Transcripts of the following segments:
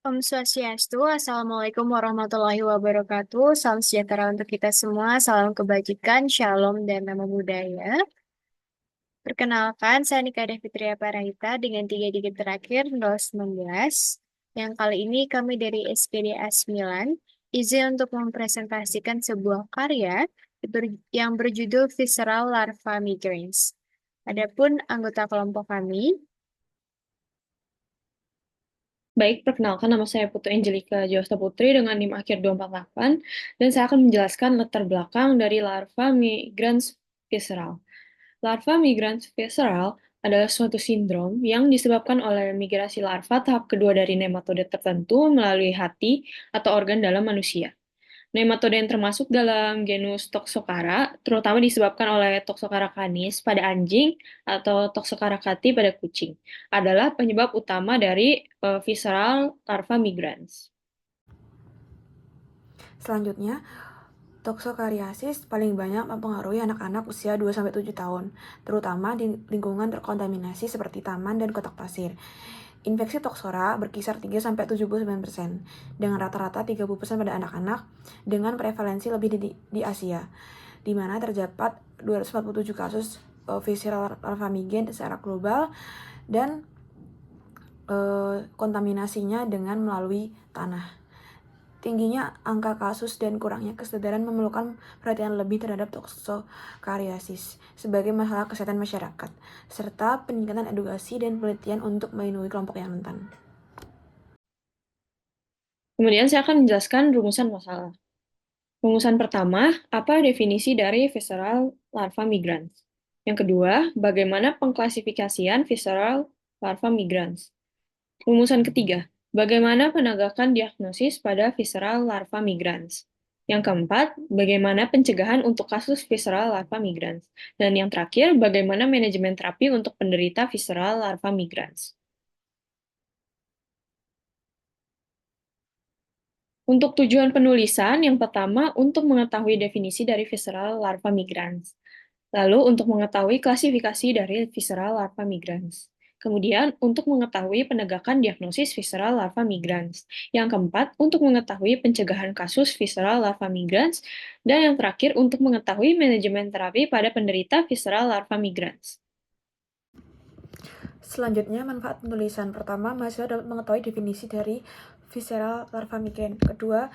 Om Swastiastu, Assalamualaikum warahmatullahi wabarakatuh. Salam sejahtera untuk kita semua, salam kebajikan, shalom, dan nama budaya. Perkenalkan, saya Nika Devitria Parahita dengan 3 digit terakhir 019. Yang kali ini kami dari SPDA 9, izin untuk mempresentasikan sebuah karya yang berjudul Visceral Larva Migrans. Adapun anggota kelompok kami, Baik, perkenalkan nama saya Putri Angelika Josta Putri dengan NIM akhir 248, dan saya akan menjelaskan latar belakang dari larva migrans visceral. Larva migrans visceral adalah suatu sindrom yang disebabkan oleh migrasi larva tahap kedua dari nematode tertentu melalui hati atau organ dalam manusia. Nematode yang termasuk dalam genus Toxocara, terutama disebabkan oleh Toxocara canis pada anjing atau Toxocara cati pada kucing, adalah penyebab utama dari visceral larva migrans. Selanjutnya, toksokariasis paling banyak mempengaruhi anak-anak usia 2-7 tahun, terutama di lingkungan terkontaminasi seperti taman dan kotak pasir. Infeksi toksora berkisar 3-79%, dengan rata-rata 30% pada anak-anak, dengan prevalensi lebih di Asia, di mana terdapat 247 kasus visceral larva migrans secara global, dan kontaminasinya dengan melalui tanah. Tingginya angka kasus dan kurangnya kesadaran memerlukan perhatian lebih terhadap toksokariasis sebagai masalah kesehatan masyarakat, serta peningkatan edukasi dan penelitian untuk melindungi kelompok yang rentan. Kemudian saya akan menjelaskan rumusan masalah. Rumusan pertama, apa definisi dari visceral larva migrans? Yang kedua, bagaimana pengklasifikasian visceral larva migrans? Rumusan ketiga, bagaimana penegakan diagnosis pada visceral larva migrans? Yang keempat, bagaimana pencegahan untuk kasus visceral larva migrans? Dan yang terakhir, bagaimana manajemen terapi untuk penderita visceral larva migrans? Untuk tujuan penulisan, yang pertama, untuk mengetahui definisi dari visceral larva migrans. Lalu, untuk mengetahui klasifikasi dari visceral larva migrans. Kemudian, untuk mengetahui penegakan diagnosis visceral larva migrans. Yang keempat, untuk mengetahui pencegahan kasus visceral larva migrans. Dan yang terakhir, untuk mengetahui manajemen terapi pada penderita visceral larva migrans. Selanjutnya, manfaat penulisan. Pertama, mahasiswa dapat mengetahui definisi dari visceral larva migrans. Kedua,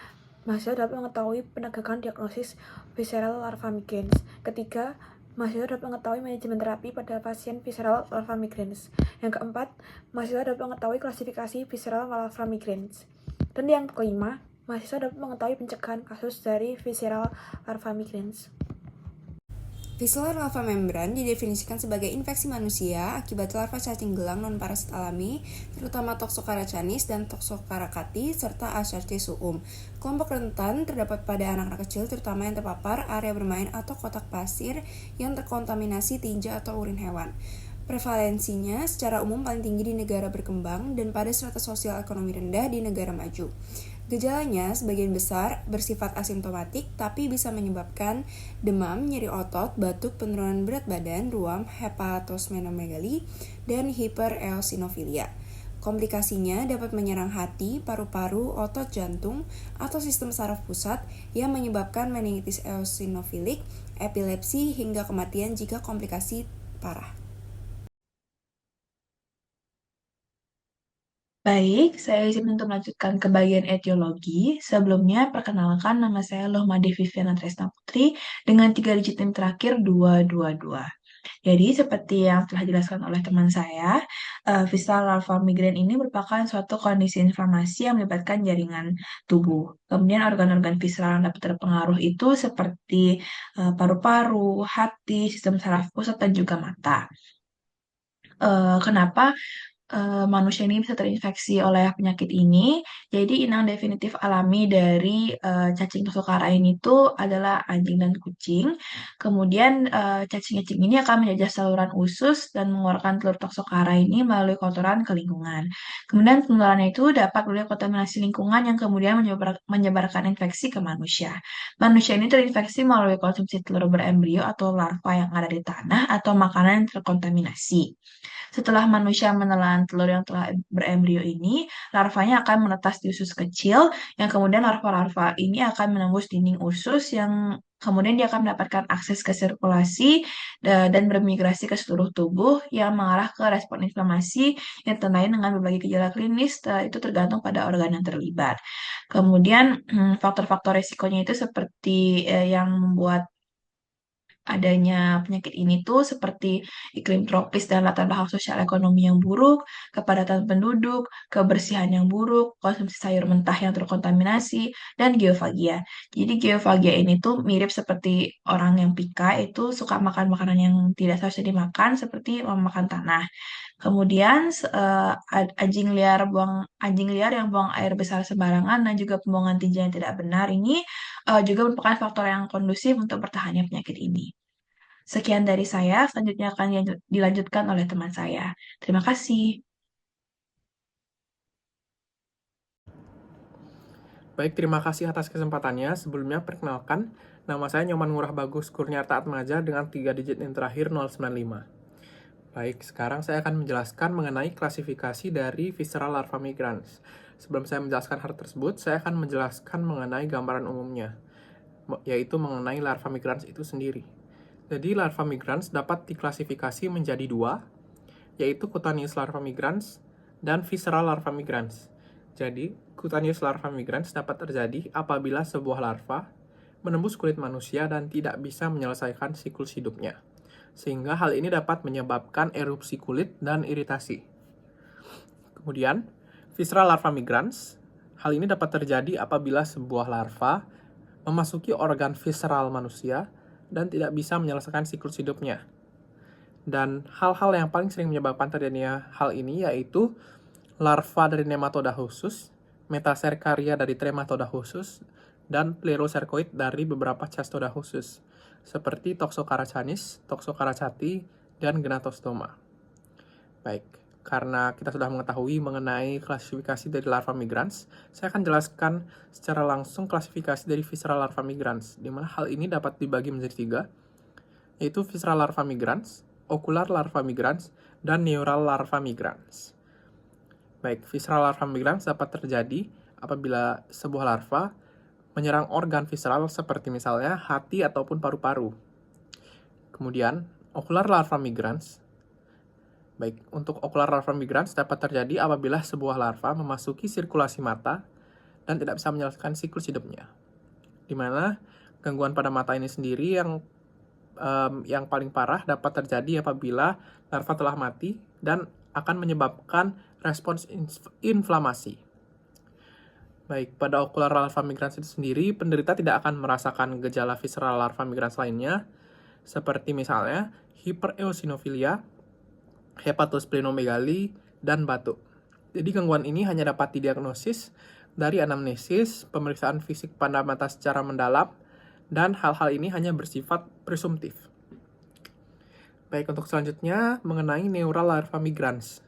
mahasiswa dapat mengetahui penegakan diagnosis visceral larva migrans. Ketiga, mahasiswa dapat mengetahui manajemen terapi pada pasien visceral larva migrans. Yang keempat, mahasiswa dapat mengetahui klasifikasi visceral larva migrans. Dan yang kelima, mahasiswa dapat mengetahui pencegahan kasus dari visceral larva migrans. Visceral larva membran didefinisikan sebagai infeksi manusia akibat larva cacing gelang non-parasit alami, terutama Toxocara canis dan Toxocara cati, serta Aschartes suum. Kelompok rentan terdapat pada anak-anak kecil, terutama yang terpapar area bermain atau kotak pasir yang terkontaminasi tinja atau urin hewan. Prevalensinya secara umum paling tinggi di negara berkembang dan pada strata sosial ekonomi rendah di negara maju. Gejalanya sebagian besar bersifat asimptomatik tapi bisa menyebabkan demam, nyeri otot, batuk, penurunan berat badan, ruam, hepatosplenomegaly, dan hipereosinofilia. Komplikasinya dapat menyerang hati, paru-paru, otot jantung, atau sistem saraf pusat yang menyebabkan meningitis eosinofilik, epilepsi, hingga kematian jika komplikasi parah. Baik, saya izin untuk melanjutkan ke bagian etiologi. Sebelumnya, perkenalkan nama saya Lohmade Viviana Tresna Putri dengan 3 digit NIM terakhir 222. Jadi, seperti yang telah dijelaskan oleh teman saya, visceral larva migrain ini merupakan suatu kondisi inflamasi yang melibatkan jaringan tubuh. Kemudian organ-organ visceral yang dapat terpengaruh itu seperti paru-paru, hati, sistem saraf pusat, dan juga mata. Kenapa manusia ini bisa terinfeksi oleh penyakit ini? Jadi inang definitif alami dari cacing toxocara ini tuh adalah anjing dan kucing. Kemudian cacing-cacing ini akan menjajah saluran usus dan mengeluarkan telur toxocara ini melalui kotoran ke lingkungan. Kemudian penularannya itu dapat melalui kontaminasi lingkungan yang kemudian menyebarkan infeksi ke manusia. Manusia ini terinfeksi melalui konsumsi telur berembrio atau larva yang ada di tanah atau makanan yang terkontaminasi. Setelah manusia menelan telur yang telah berembrio ini, larvanya akan menetas di usus kecil, yang kemudian larva-larva ini akan menembus dinding usus, yang kemudian dia akan mendapatkan akses ke sirkulasi dan bermigrasi ke seluruh tubuh yang mengarah ke respon inflamasi yang ditandai dengan berbagai gejala klinis, itu tergantung pada organ yang terlibat. Kemudian faktor-faktor resikonya itu seperti yang membuat adanya penyakit ini tuh seperti iklim tropis dan latar belakang sosial ekonomi yang buruk, kepadatan penduduk, kebersihan yang buruk, konsumsi sayur mentah yang terkontaminasi, dan geofagia. Jadi geofagia ini tuh mirip seperti orang yang pika itu suka makan makanan yang tidak seharusnya dimakan seperti memakan tanah. Kemudian anjing liar yang buang air besar sembarangan dan juga pembuangan tinja yang tidak benar ini juga merupakan faktor yang kondusif untuk bertahannya penyakit ini. Sekian dari saya, selanjutnya akan dilanjutkan oleh teman saya. Terima kasih. Baik, terima kasih atas kesempatannya. Sebelumnya, perkenalkan, nama saya Nyoman Ngurah Bagus Kurniarta Atmaja dengan 3 digit yang terakhir 095. Baik, sekarang saya akan menjelaskan mengenai klasifikasi dari visceral larva migrans. Sebelum saya menjelaskan hal tersebut, saya akan menjelaskan mengenai gambaran umumnya, yaitu mengenai larva migrans itu sendiri. Jadi, larva migrans dapat diklasifikasi menjadi dua, yaitu cutaneous larva migrans dan visceral larva migrans. Jadi, cutaneous larva migrans dapat terjadi apabila sebuah larva menembus kulit manusia dan tidak bisa menyelesaikan siklus hidupnya, sehingga hal ini dapat menyebabkan erupsi kulit dan iritasi. Kemudian, visceral larva migrans, hal ini dapat terjadi apabila sebuah larva memasuki organ visceral manusia dan tidak bisa menyelesaikan siklus hidupnya. Dan hal-hal yang paling sering menyebabkan terjadinya hal ini yaitu larva dari nematoda khusus, metacercaria dari trematoda khusus, dan plerocercoid dari beberapa cestoda khusus, seperti Toxocara canis, Toxocara cati, dan Gnatostoma. Baik, karena kita sudah mengetahui mengenai klasifikasi dari larva migrans, saya akan jelaskan secara langsung klasifikasi dari visceral larva migrans, di mana hal ini dapat dibagi menjadi 3, yaitu visceral larva migrans, ocular larva migrans, dan neural larva migrans. Baik, visceral larva migrans dapat terjadi apabila sebuah larva menyerang organ visceral seperti misalnya hati ataupun paru-paru. Kemudian, ocular larva migrans. Baik, untuk ocular larva migrans dapat terjadi apabila sebuah larva memasuki sirkulasi mata dan tidak bisa menyelesaikan siklus hidupnya. Di mana gangguan pada mata ini sendiri yang paling parah dapat terjadi apabila larva telah mati dan akan menyebabkan respons inflamasi. Baik, pada ocular larva migrans itu sendiri, penderita tidak akan merasakan gejala visceral larva migrans lainnya, seperti misalnya hipereosinofilia, hepatosplenomegali, dan batuk. Jadi gangguan ini hanya dapat didiagnosis dari anamnesis, pemeriksaan fisik pada mata secara mendalam, dan hal-hal ini hanya bersifat presumtif. Baik, untuk selanjutnya mengenai neural larva migrans.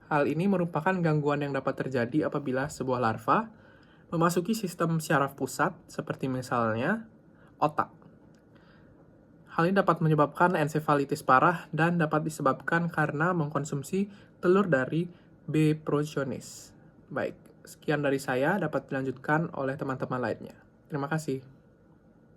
Hal ini merupakan gangguan yang dapat terjadi apabila sebuah larva memasuki sistem syaraf pusat, seperti misalnya otak. Hal ini dapat menyebabkan ensefalitis parah dan dapat disebabkan karena mengkonsumsi telur dari B. progenies. Baik, sekian dari saya, dapat dilanjutkan oleh teman-teman lainnya. Terima kasih.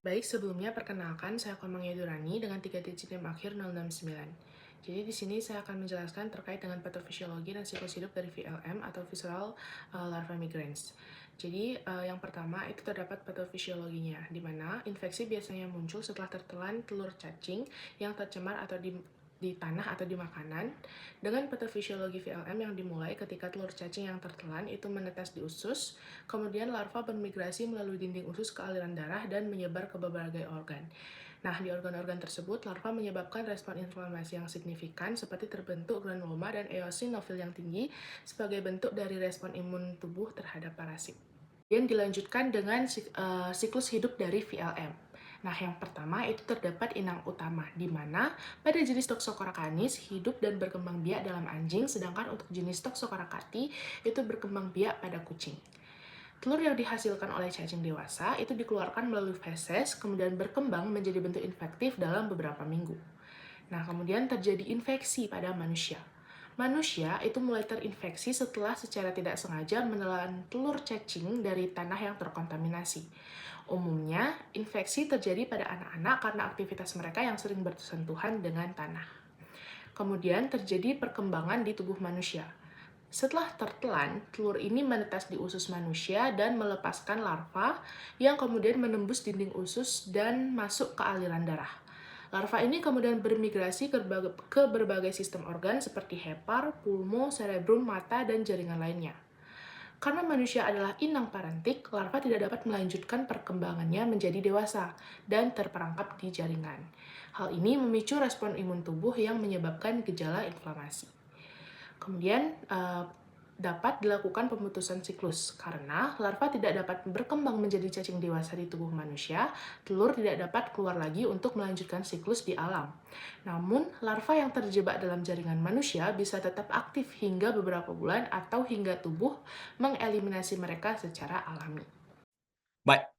Baik, sebelumnya perkenalkan saya Komang Yadurani dengan 3 digit NIM akhir 069. Jadi di sini saya akan menjelaskan terkait dengan patofisiologi dan siklus hidup dari VLM atau visceral larva migrans. Jadi yang pertama itu terdapat patofisiologinya, di mana infeksi biasanya muncul setelah tertelan telur cacing yang tercemar atau di tanah atau di makanan, dengan patofisiologi VLM yang dimulai ketika telur cacing yang tertelan itu menetas di usus, kemudian larva bermigrasi melalui dinding usus ke aliran darah dan menyebar ke berbagai organ. Nah, di organ-organ tersebut, larva menyebabkan respon inflamasi yang signifikan seperti terbentuk granuloma dan eosinofil yang tinggi sebagai bentuk dari respon imun tubuh terhadap parasit. Kemudian dilanjutkan dengan siklus hidup dari VLM. Nah, yang pertama itu terdapat inang utama, di mana pada jenis Toxocara canis hidup dan berkembang biak dalam anjing, sedangkan untuk jenis Toxocara cati itu berkembang biak pada kucing. Telur yang dihasilkan oleh cacing dewasa itu dikeluarkan melalui feses, kemudian berkembang menjadi bentuk infektif dalam beberapa minggu. Nah, kemudian terjadi infeksi pada manusia. Manusia itu mulai terinfeksi setelah secara tidak sengaja menelan telur cacing dari tanah yang terkontaminasi. Umumnya, infeksi terjadi pada anak-anak karena aktivitas mereka yang sering bersentuhan dengan tanah. Kemudian terjadi perkembangan di tubuh manusia. Setelah tertelan, telur ini menetas di usus manusia dan melepaskan larva yang kemudian menembus dinding usus dan masuk ke aliran darah. Larva ini kemudian bermigrasi ke berbagai sistem organ seperti hepar, pulmo, cerebrum, mata, dan jaringan lainnya. Karena manusia adalah inang parentik, larva tidak dapat melanjutkan perkembangannya menjadi dewasa dan terperangkap di jaringan. Hal ini memicu respon imun tubuh yang menyebabkan gejala inflamasi. Kemudian dapat dilakukan pemutusan siklus karena larva tidak dapat berkembang menjadi cacing dewasa di tubuh manusia, telur tidak dapat keluar lagi untuk melanjutkan siklus di alam. Namun, larva yang terjebak dalam jaringan manusia bisa tetap aktif hingga beberapa bulan atau hingga tubuh mengeliminasi mereka secara alami. Baik,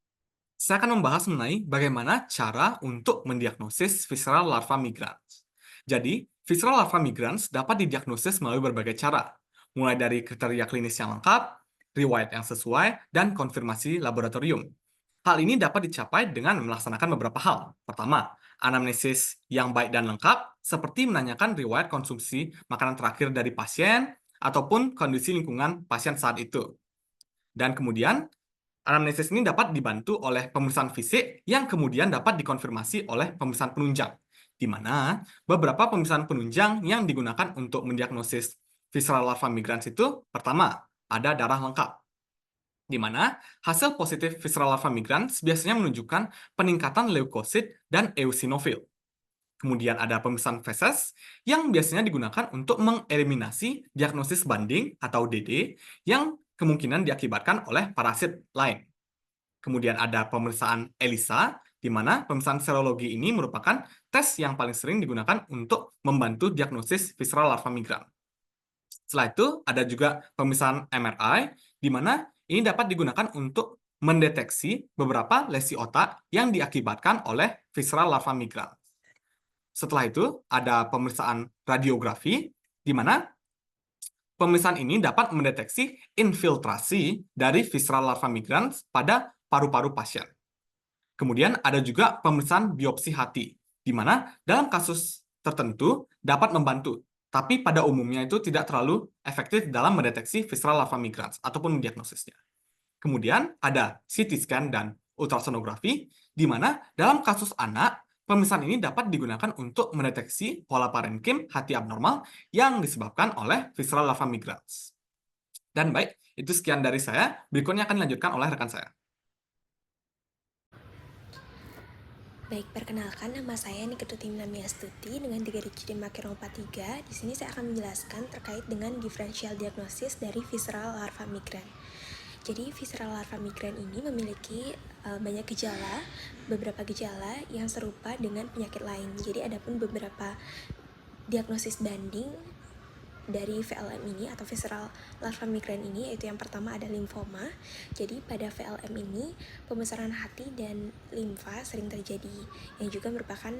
saya akan membahas mengenai bagaimana cara untuk mendiagnosis visceral larva migrans. Jadi, visceral larva migrans dapat didiagnosis melalui berbagai cara, mulai dari kriteria klinis yang lengkap, riwayat yang sesuai, dan konfirmasi laboratorium. Hal ini dapat dicapai dengan melaksanakan beberapa hal. Pertama, anamnesis yang baik dan lengkap, seperti menanyakan riwayat konsumsi makanan terakhir dari pasien, ataupun kondisi lingkungan pasien saat itu. Dan kemudian, anamnesis ini dapat dibantu oleh pemeriksaan fisik yang kemudian dapat dikonfirmasi oleh pemeriksaan penunjang, di mana beberapa pemeriksaan penunjang yang digunakan untuk mendiagnosis visceral larva migrans itu, pertama, ada darah lengkap, di mana hasil positif visceral larva migrans biasanya menunjukkan peningkatan leukosit dan eosinofil. Kemudian ada pemeriksaan feses yang biasanya digunakan untuk mengeliminasi diagnosis banding atau DD yang kemungkinan diakibatkan oleh parasit lain. Kemudian ada pemeriksaan ELISA, di mana pemeriksaan serologi ini merupakan tes yang paling sering digunakan untuk membantu diagnosis visceral larva migran. Setelah itu, ada juga pemeriksaan MRI, di mana ini dapat digunakan untuk mendeteksi beberapa lesi otak yang diakibatkan oleh visceral larva migran. Setelah itu, ada pemeriksaan radiografi, di mana pemeriksaan ini dapat mendeteksi infiltrasi dari visceral larva migrans pada paru-paru pasien. Kemudian ada juga pemeriksaan biopsi hati, di mana dalam kasus tertentu dapat membantu, tapi pada umumnya itu tidak terlalu efektif dalam mendeteksi visceral larva migrans ataupun mendiagnosisnya. Kemudian ada CT scan dan ultrasonografi, di mana dalam kasus anak, pemeriksaan ini dapat digunakan untuk mendeteksi pola parenkim hati abnormal yang disebabkan oleh visceral larva migrans. Dan baik, itu sekian dari saya. Berikutnya akan dilanjutkan oleh rekan saya. Baik, perkenalkan nama saya Niketuti Minamiastuti dengan 3 digit akhir 043. Di sini saya akan menjelaskan terkait dengan differential diagnosis dari visceral larva migran. Jadi, visceral larva migran ini memiliki banyak gejala, beberapa gejala yang serupa dengan penyakit lain. Jadi, ada pun beberapa diagnosis banding dari VLM ini atau visceral larva migran ini, yaitu yang pertama ada limfoma. Jadi pada VLM ini pembesaran hati dan limfa sering terjadi, yang juga merupakan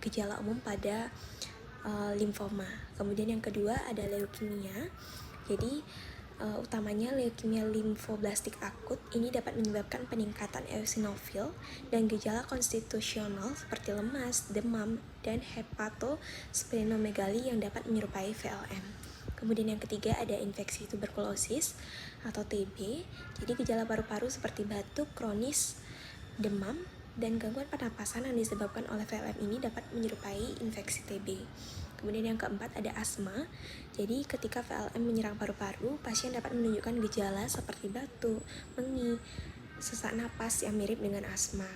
gejala umum pada limfoma. Kemudian yang kedua ada leukemia. Jadi utamanya leukemia limfoblastik akut ini dapat menyebabkan peningkatan eosinofil dan gejala konstitusional seperti lemas, demam, dan hepatosplenomegali yang dapat menyerupai VLM. Kemudian yang ketiga ada infeksi tuberkulosis atau TB. Jadi gejala paru-paru seperti batuk kronis, demam, dan gangguan pernapasan yang disebabkan oleh VLM ini dapat menyerupai infeksi TB. Kemudian yang keempat ada asma. Jadi ketika VLM menyerang paru-paru, pasien dapat menunjukkan gejala seperti batuk, mengi, sesak napas yang mirip dengan asma.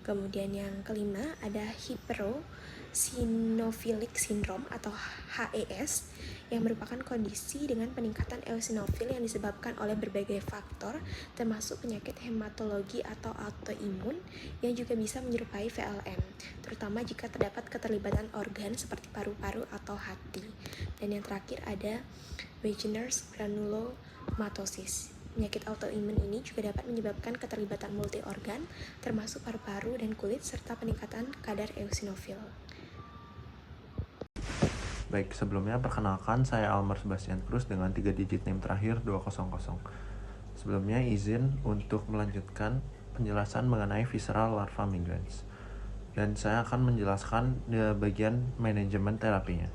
Kemudian yang kelima ada hyperosinophilic syndrome atau HES, yang merupakan kondisi dengan peningkatan eosinofil yang disebabkan oleh berbagai faktor, termasuk penyakit hematologi atau autoimun yang juga bisa menyerupai VLM, terutama jika terdapat keterlibatan organ seperti paru-paru atau hati. Dan yang terakhir ada Wegener's granulomatosis. Penyakit autoimun ini juga dapat menyebabkan keterlibatan multi organ, termasuk paru-paru dan kulit, serta peningkatan kadar eosinofil. Baik, sebelumnya perkenalkan saya Almar Sebastian Cruz dengan 3 digit NIM terakhir 200. Sebelumnya izin untuk melanjutkan penjelasan mengenai visceral larva migrans. Dan saya akan menjelaskan bagian manajemen terapinya.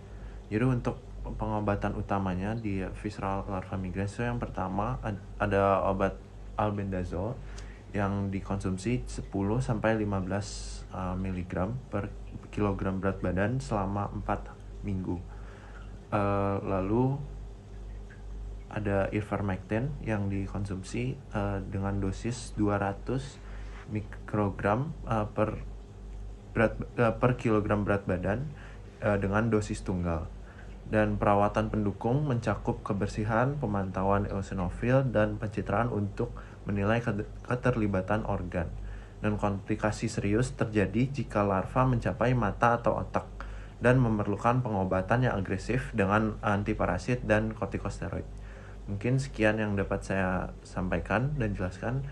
Jadi untuk pengobatan utamanya di visceral larva migrans itu yang pertama ada obat albendazole yang dikonsumsi 10 sampai 15 mg per kilogram berat badan selama 4 minggu. Lalu ada ivermectin yang dikonsumsi dengan dosis 200 mikrogram per kilogram berat badan dengan dosis tunggal. Dan perawatan pendukung mencakup kebersihan, pemantauan eosinofil, dan pencitraan untuk menilai keterlibatan organ. Dan komplikasi serius terjadi jika larva mencapai mata atau otak dan memerlukan pengobatan yang agresif dengan antiparasit dan kortikosteroid. Mungkin sekian yang dapat saya sampaikan dan jelaskan.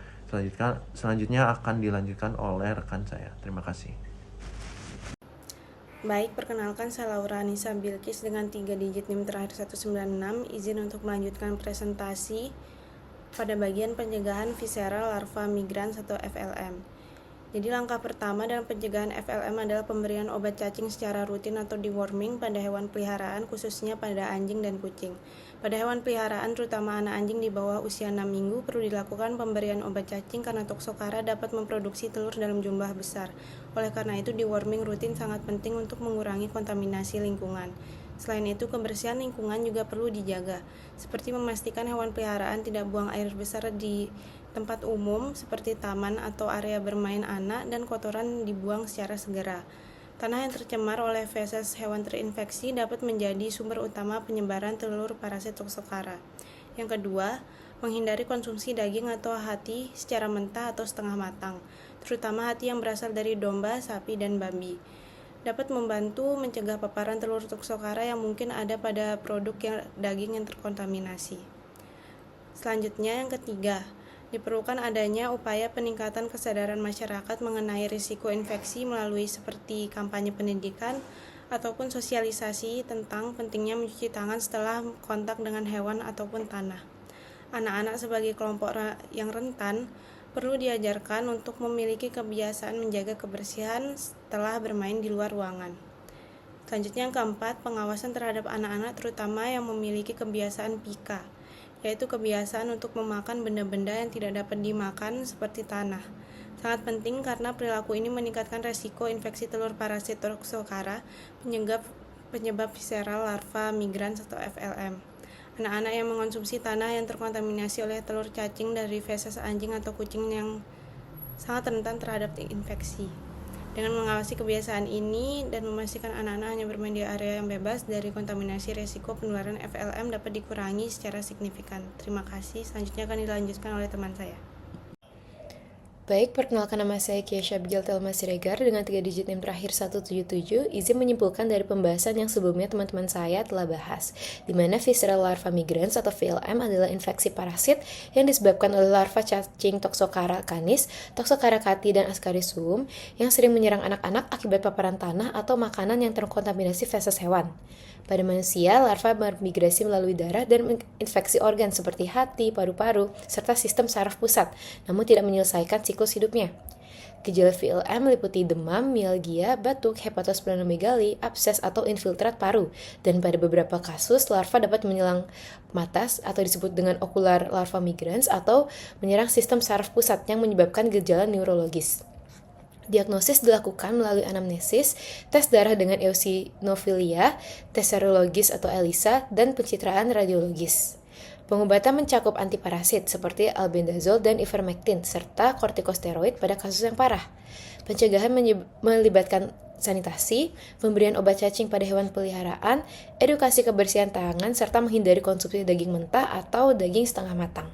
Selanjutnya akan dilanjutkan oleh rekan saya. Terima kasih. Baik, perkenalkan saya Laura Anissa Bilkis dengan 3 digit NIM terakhir 196. Izin untuk melanjutkan presentasi pada bagian pencegahan visceral larva migrans atau FLM. Jadi langkah pertama dalam pencegahan FLM adalah pemberian obat cacing secara rutin atau deworming pada hewan peliharaan, khususnya pada anjing dan kucing. Pada hewan peliharaan, terutama anak anjing di bawah usia 6 minggu, perlu dilakukan pemberian obat cacing karena toksokara dapat memproduksi telur dalam jumlah besar. Oleh karena itu, deworming rutin sangat penting untuk mengurangi kontaminasi lingkungan. Selain itu, kebersihan lingkungan juga perlu dijaga, seperti memastikan hewan peliharaan tidak buang air besar di tempat umum seperti taman atau area bermain anak, dan kotoran dibuang secara segera. Tanah yang tercemar oleh feses hewan terinfeksi dapat menjadi sumber utama penyebaran telur parasit toksokara. Yang kedua, menghindari konsumsi daging atau hati secara mentah atau setengah matang, terutama hati yang berasal dari domba, sapi, dan babi. Dapat membantu mencegah paparan telur toksokara yang mungkin ada pada produk daging yang terkontaminasi. Selanjutnya, yang ketiga, diperlukan adanya upaya peningkatan kesadaran masyarakat mengenai risiko infeksi melalui seperti kampanye pendidikan ataupun sosialisasi tentang pentingnya mencuci tangan setelah kontak dengan hewan ataupun tanah. Anak-anak sebagai kelompok yang rentan perlu diajarkan untuk memiliki kebiasaan menjaga kebersihan setelah bermain di luar ruangan. Selanjutnya yang keempat, pengawasan terhadap anak-anak terutama yang memiliki kebiasaan pika, yaitu kebiasaan untuk memakan benda-benda yang tidak dapat dimakan seperti tanah. Sangat penting karena perilaku ini meningkatkan resiko infeksi telur parasit toksokara, penyebab visceral larva migrans atau FLM. Anak-anak yang mengonsumsi tanah yang terkontaminasi oleh telur cacing dari feses anjing atau kucing yang sangat rentan terhadap infeksi. Dengan mengawasi kebiasaan ini dan memastikan anak-anak hanya bermain di area yang bebas dari kontaminasi, resiko penularan FLM dapat dikurangi secara signifikan. Terima kasih. Selanjutnya akan dilanjutkan oleh teman saya. Baik, perkenalkan nama saya Kiesha Abigail Thelma Siregar dengan 3 digit NIM terakhir 177. Izin menyimpulkan dari pembahasan yang sebelumnya teman-teman saya telah bahas, di mana visceral larva migrans atau VLM adalah infeksi parasit yang disebabkan oleh larva cacing Toxocara canis, Toxocara cati, dan Ascarisum yang sering menyerang anak-anak akibat paparan tanah atau makanan yang terkontaminasi feses hewan. Pada manusia, larva bermigrasi melalui darah dan menginfeksi organ seperti hati, paru-paru, serta sistem saraf pusat, namun tidak menyelesaikan siklus hidupnya. Gejala VLM meliputi demam, mialgia, batuk, hepatosplenomegali, abses atau infiltrat paru, dan pada beberapa kasus larva dapat menyerang mata atau disebut dengan ocular larva migrans atau menyerang sistem saraf pusat yang menyebabkan gejala neurologis. Diagnosis dilakukan melalui anamnesis, tes darah dengan eosinofilia, tes serologis atau ELISA, dan pencitraan radiologis. Pengobatan mencakup antiparasit seperti albendazole dan ivermectin, serta kortikosteroid pada kasus yang parah. Pencegahan melibatkan sanitasi, pemberian obat cacing pada hewan peliharaan, edukasi kebersihan tangan, serta menghindari konsumsi daging mentah atau daging setengah matang.